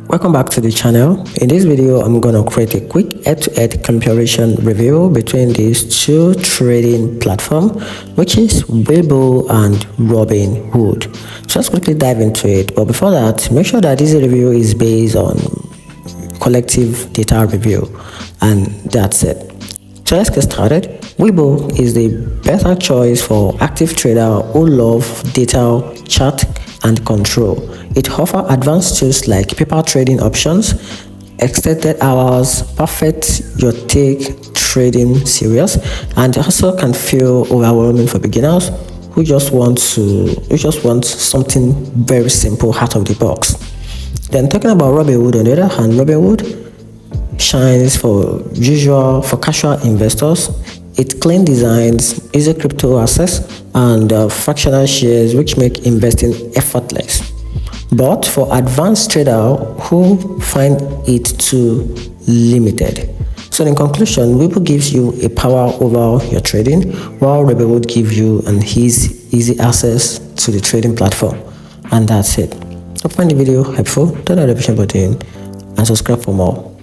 Welcome back to the channel. In this video, I'm going to create a quick head-to-head comparison review between these two trading platforms, which is Webull and Robinhood. So let's quickly dive into it. But before that, make sure that this review is based on collective data review, and that's it. So let's get started. Webull is the better choice for active traders who love data, chart, and control. It offers advanced tools like paper trading options, extended hours, perfect your take trading serious, and also can feel overwhelming for beginners who just want something very simple out of the box. Then talking about Robinhood, on the other hand, Robinhood shines for casual investors. It clean designs, easy crypto access, and fractional shares, which make investing effortless. But for advanced traders who find it too limited. So in conclusion, Webull gives you a power over your trading, while Robinhood gives you an easy access to the trading platform. And that's it. Hope you find the video helpful. Turn on the notification button and subscribe for more.